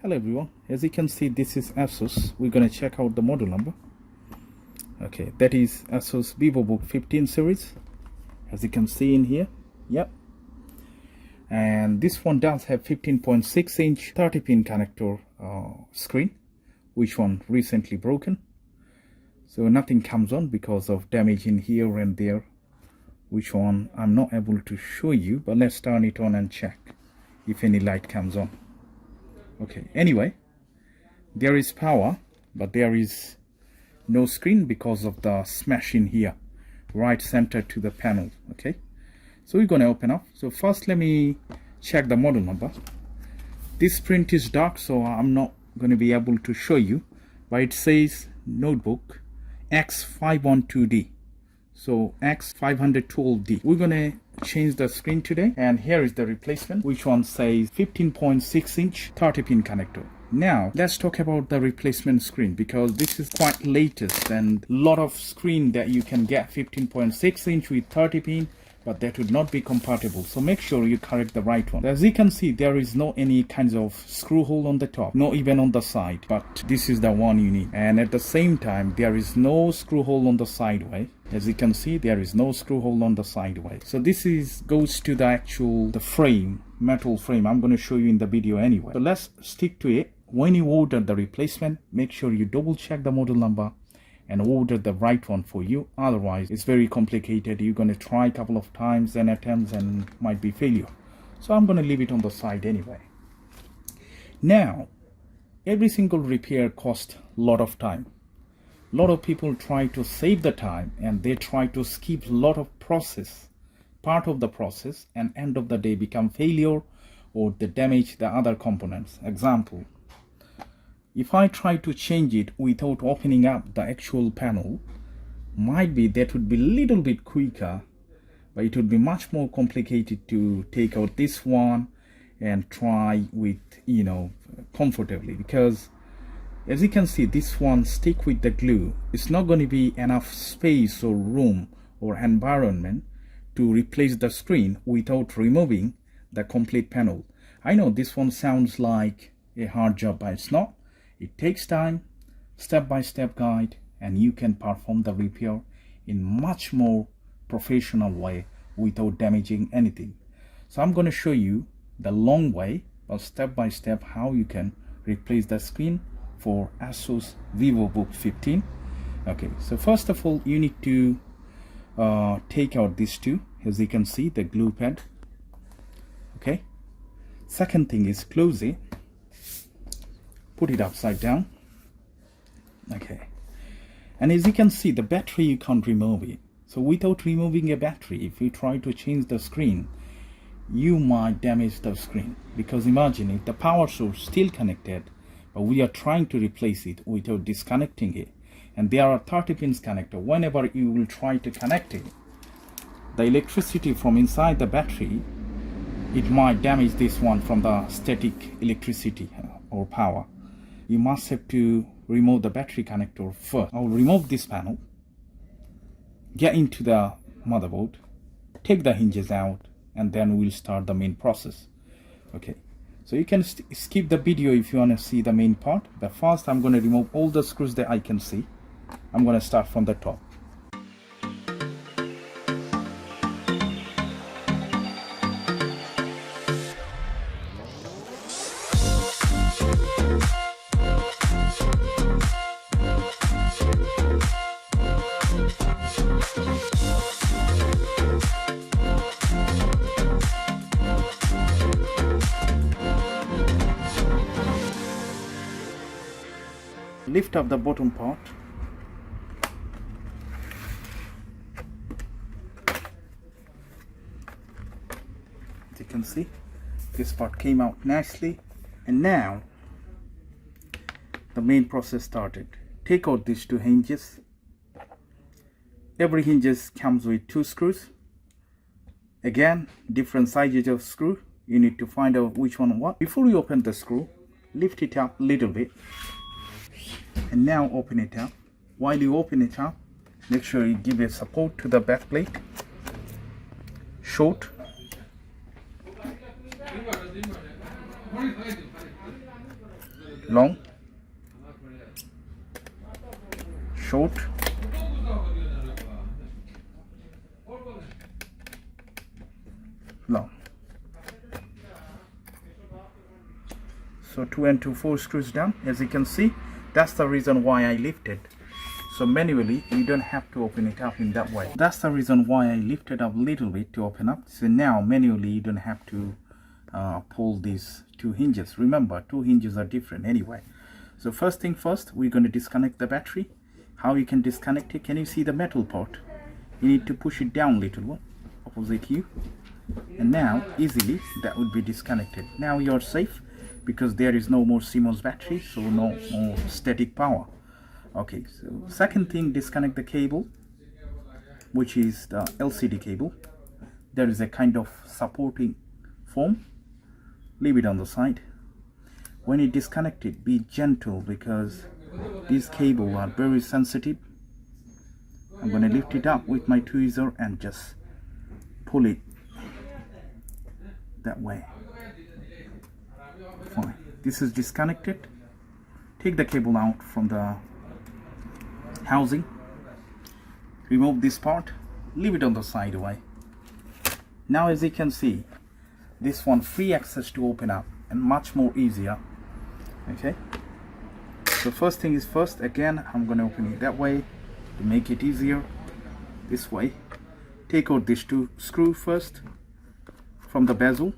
Hello everyone, as you can see this is Asus. We're going to check out the model number. Okay, that is Asus VivoBook 15 series, as you can see in here. Yep. And this one does have 15.6 inch 30 pin connector screen, which one recently broken, so nothing comes on because of damage in here and there, which one I'm not able to show you, but let's turn it on and check if any light comes on. Okay, anyway, there is power, but there is no screen because of the smash in here, right center to the panel. Okay, so we're going to open up. So first let me check the model number. This print is dark, so I'm not going to be able to show you, but it says notebook X512D, so X512D. We're going to change the screen today, and here is the replacement, which one says 15.6 inch 30 pin connector. Now let's talk about the replacement screen, because this is quite latest and a lot of screen that you can get 15.6 inch with 30 pin, but that would not be compatible. So make sure you correct the right one. As you can see, there is no any kinds of screw hole on the top, no even on the side, but this is the one you need. And at the same time, there is no screw hole on the sideway. As you can see, there is no screw hole on the sideway. So this is goes to the frame, metal frame. I'm going to show you in the video anyway. So let's stick to it. When you order the replacement, make sure you double check the model number and order the right one for you. Otherwise it's very complicated. You're going to try a couple of times and attempts and might be failure. So I'm going to leave it on the side anyway. Now every single repair costs a lot of time. A lot of people try to save the time and they try to skip a lot of process, part of the process, and end of the day become failure or they damage the other components. Example, if I try to change it without opening up the actual panel, might be that would be a little bit quicker, but it would be much more complicated to take out this one and try with, comfortably, because as you can see, this one stick with the glue. It's not going to be enough space or room or environment to replace the screen without removing the complete panel. I know this one sounds like a hard job, but it's not. It takes time, step-by-step guide, and you can perform the repair in much more professional way without damaging anything. So I'm going to show you the long way, or step-by-step, how you can replace the screen for Asus VivoBook 15. Okay, so first of all, you need to take out these two, as you can see, the glue pad. Okay, second thing is close it. Put it upside down. Okay, and as you can see, the battery, you can't remove it. So without removing a battery, if you try to change the screen, you might damage the screen. Because imagine if the power source still connected, but we are trying to replace it without disconnecting it, and there are 30 pins connector. Whenever you will try to connect it, the electricity from inside the battery, it might damage this one from the static electricity or power. You must have to remove the battery connector first. I'll remove this panel, get into the motherboard, take the hinges out, and then we'll start the main process. Okay, so you can skip the video if you want to see the main part, but first I'm going to remove all the screws that I can see. I'm going to start from the top. Lift up the bottom part. As you can see, this part came out nicely, and now the main process started. Take out these two hinges. Every hinges comes with two screws. Again, different sizes of screw. You need to find out which one what. Before you open the screw, lift it up a little bit. And now open it up. While you open it up, make sure you give a support to the back plate. Short. long, short, long. So 2 and 2 4 screws down. As you can see, that's the reason why I lifted. So manually, you don't have to open it up in that way. That's the reason why I lifted up a little bit to open up. So now manually, you don't have to pull these 2 hinges. Remember, 2 hinges are different anyway. So first thing first, we're going to disconnect the battery. How you can disconnect it? Can you see the metal part? You need to push it down a little, opposite you. And now, easily, that would be disconnected. Now you're safe because there is no more CMOS battery, so no more static power. Okay, so second thing, disconnect the cable, which is the LCD cable. There is a kind of supporting foam. Leave it on the side. When you disconnect it, be gentle because these cables are very sensitive. I'm going to lift it up with my tweezer and just pull it that way. Fine. This is disconnected. Take the cable out from the housing. Remove this part. Leave it on the side away. Now as you can see, this one free access to open up and much more easier. Okay. So first thing is first, again, I'm going to open it that way to make it easier. This way. Take out these 2 screws first from the bezel.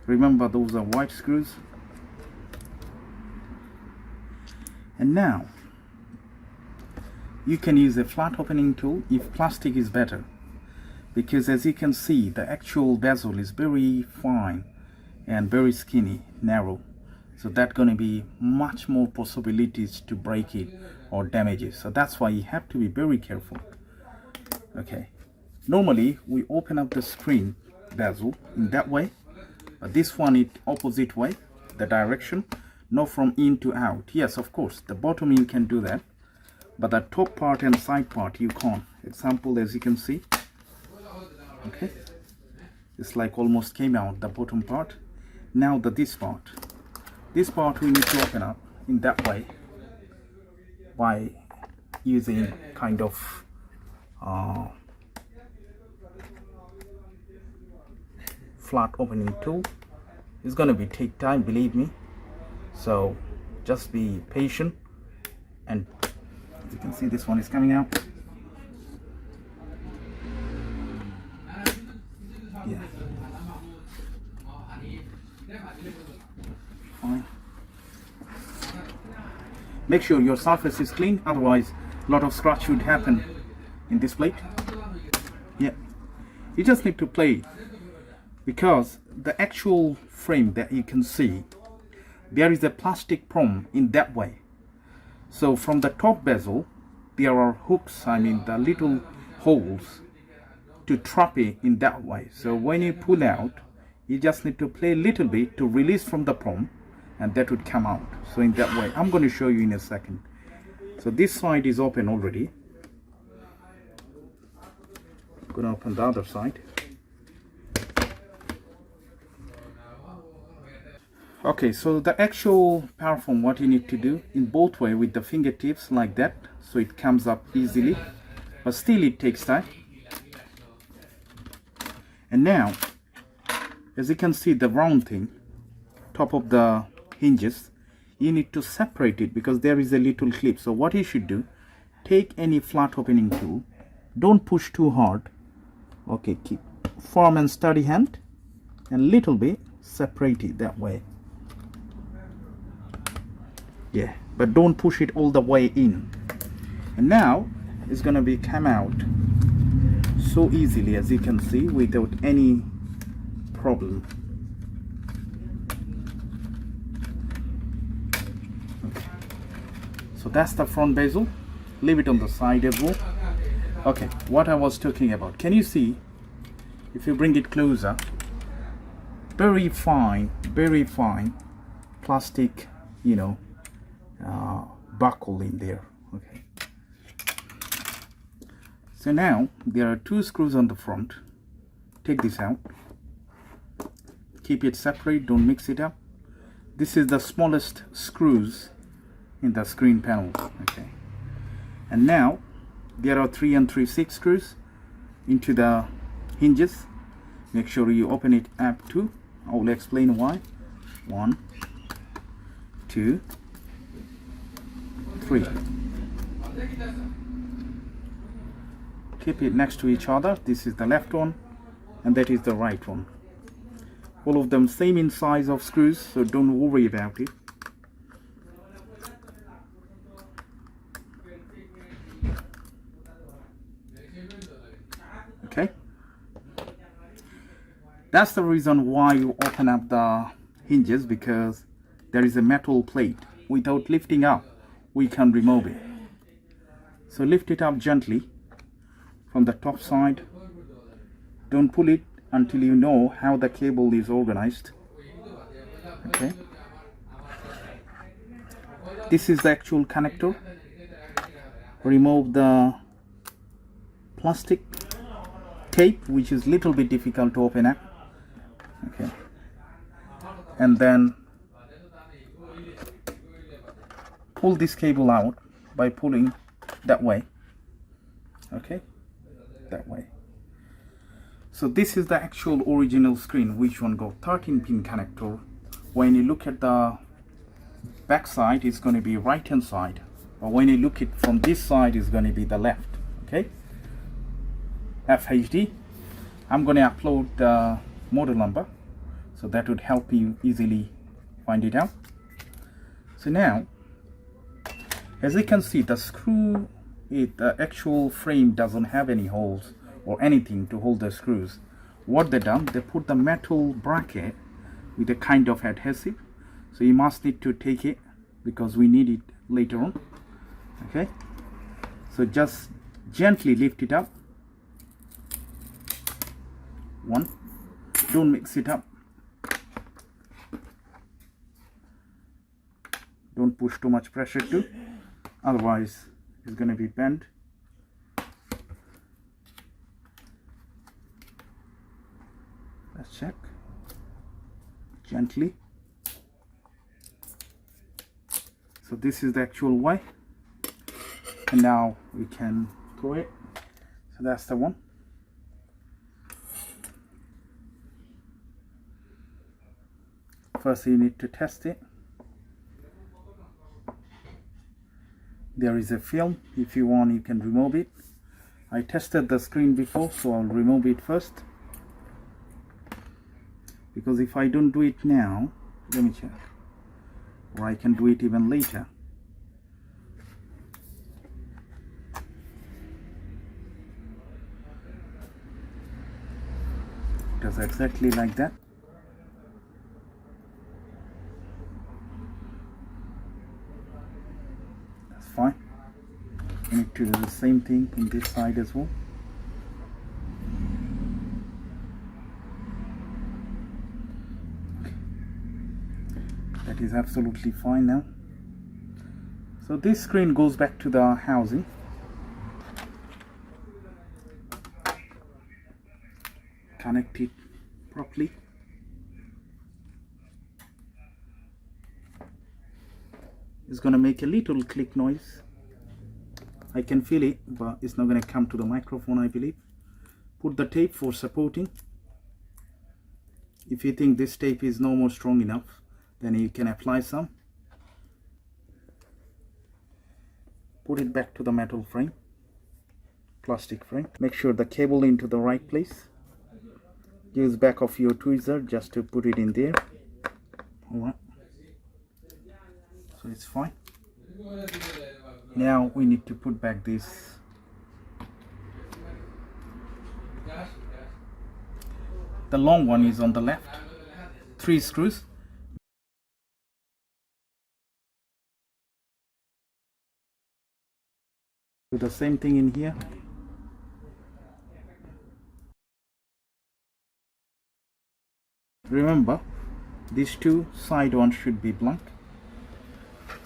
Remember, those are white screws. And now you can use a flat opening tool if plastic is better, because as you can see, the actual bezel is very fine and very skinny, narrow. So that's going to be much more possibilities to break it or damage it. So that's why you have to be very careful. Okay. Normally we open up the screen bezel in that way, but this one is opposite way, the direction, not from in to out. Yes, of course, the bottom you can do that, but the top part and side part you can't. Example, as you can see. Okay, it's like almost came out the bottom part. Now this part we need to open up in that way by using kind of flat opening tool. It's gonna be take time, believe me, so just be patient. And as you can see, this one is coming out. Yeah. Fine. Make sure your surface is clean, otherwise a lot of scratch would happen in this plate. Yeah, you just need to play, because the actual frame that you can see, there is a plastic prom in that way. So from the top bezel there are hooks, I mean the little holes to trap it in that way. So when you pull out, you just need to play a little bit to release from the prom, and that would come out. So in that way, I'm going to show you in a second. So this side is open already. I'm going to open the other side. Okay, so the actual Thepcphone, what you need to do in both way with the fingertips like that, so it comes up easily, but still it takes time. And now, as you can see, the round thing, top of the hinges, you need to separate it because there is a little clip. So what you should do, take any flat opening tool, don't push too hard. Okay, keep firm and steady hand, and little bit separate it that way. Yeah, but don't push it all the way in. And now it's gonna be come out so easily, as you can see, without any problem. Okay. So that's the front bezel. Leave it on the side as well. Okay, what I was talking about, can you see, if you bring it closer, very fine plastic, you know, buckle in there. Okay, so now there are 2 screws on the front. Take this out, keep it separate, don't mix it up. This is the smallest screws in the screen panel. Okay, and now there are 3 and 3/6 screws into the hinges. Make sure you open it up to. I will explain why. 1, 2, 3. Keep it next to each other. This is the left one and that is the right one. All of them same in size of screws, so don't worry about it. Okay, that's the reason why you open up the hinges, because there is a metal plate. Without lifting up, we can remove it. So lift it up gently from the top side. Don't pull it until you know how the cable is organized. Okay, this is the actual connector. Remove the plastic tape, which is little bit difficult to open up. Okay, and then pull this cable out by pulling that way. Okay, that way. So this is the actual original screen, which one got 13-pin connector. When you look at the back side, it's going to be right hand side, but when you look it from this side, it's going to be the left. Okay, FHD. I'm going to upload the model number, so that would help you easily find it out. So now, as you can see, the screw, the actual frame doesn't have any holes or anything to hold the screws. What they done, they put the metal bracket with a kind of adhesive, so you must need to take it because we need it later on. Okay, so just gently lift it up. 1, don't mix it up, don't push too much pressure too, otherwise it's going to be bent. Let's check. Gently. So this is the actual way, and now we can throw it. So that's the one. First you need to test it. There is a film. If you want, you can remove it. I tested the screen before, so I'll remove it first, because if I don't do it now, let me check, or I can do it even later. It does exactly like that. That's fine. You need to do the same thing on this side as well. That is absolutely fine now. So this screen goes back to the housing. Connect it properly. It's going to make a little click noise. I can feel it, but it's not going to come to the microphone, I believe. Put the tape for supporting. If you think this tape is no more strong enough, then you can apply some. Put it back to the metal frame, plastic frame. Make sure the cable into the right place. Use back of your tweezer just to put it in there. Alright, so it's fine. Now we need to put back this. The long one is on the left. 3 screws. Do the same thing in here. Remember, these 2 side ones should be blank.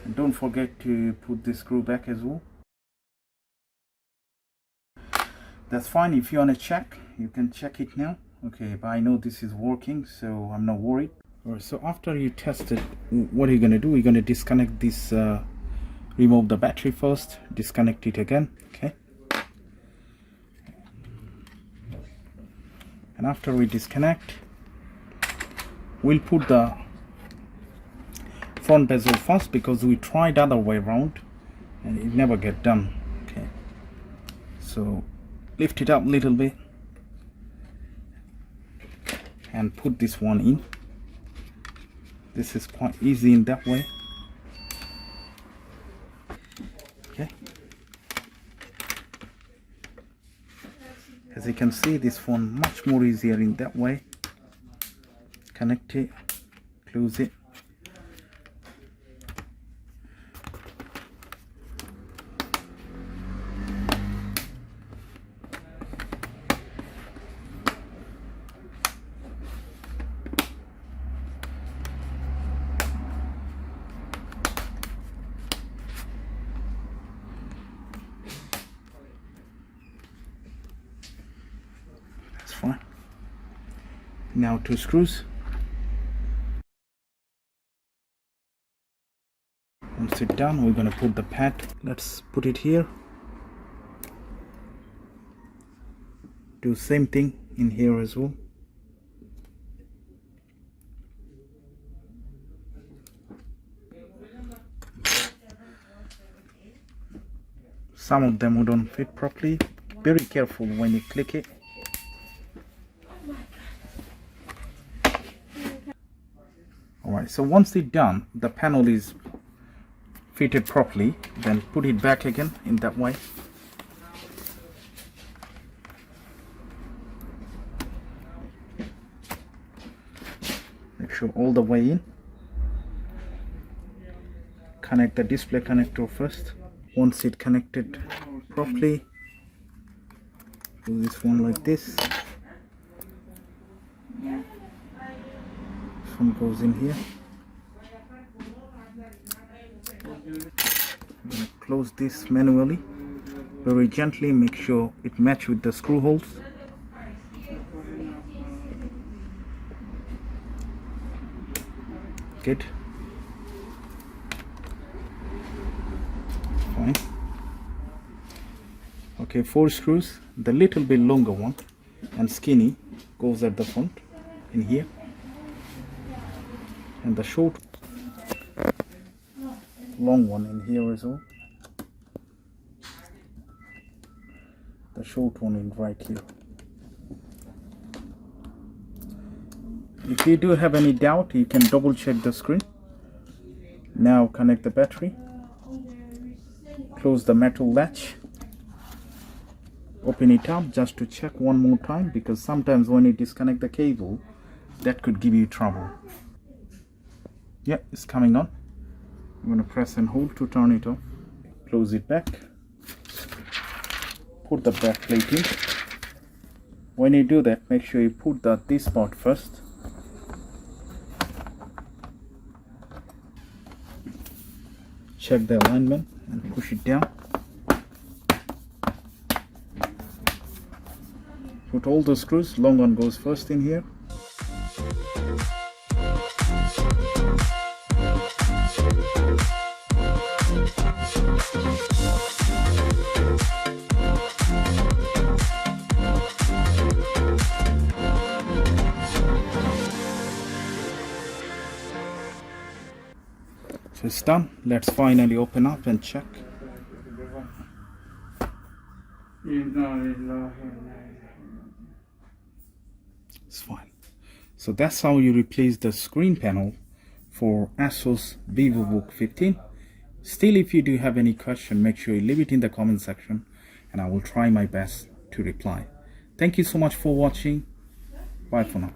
And don't forget to put the screw back as well. That's fine. If you want to check, you can check it now. Okay, but I know this is working, so I'm not worried. Alright, so after you test it, what are you going to do? We're going to disconnect this, remove the battery first, disconnect it again, okay? And after we disconnect, we'll put the front bezel first because we tried other way around and it never get done. Okay, so lift it up a little bit and put this one in. This is quite easy in that way. Okay, as you can see, this one much more easier in that way. Connect it, close it. That's fine. Now 2 screws. Once it's done, we're going to put the pad. Let's put it here. Do same thing in here as well. Some of them don't fit properly. Very careful when you click it. Alright, so once it's done, the panel is fitted properly, then put it back again in that way. Make sure all the way in. Connect the display connector first. Once it's connected properly, do this one like this. This one goes in here. I'm going to close this manually, very gently. Make sure it matches with the screw holes. Good. Fine. Okay, 4 screws. The little bit longer one and skinny goes at the front in here, and the short long one in here as well. The short one in right here. If you do have any doubt, you can double check the screen. Now connect the battery. Close the metal latch. Open it up just to check one more time, because sometimes when you disconnect the cable, that could give you trouble. Yeah, it's coming on. I'm going to press and hold to turn it off. Close it back. Put the back plate in. When you do that, make sure you put this part first. Check the alignment and push it down. Put all the screws. Long one goes first in here. So it's done. Let's finally open up and check. It's fine. So that's how you replace the screen panel for Asus VivoBook 15. Still, if you do have any question, make sure you leave it in the comment section and I will try my best to reply. Thank you so much for watching. Bye for now.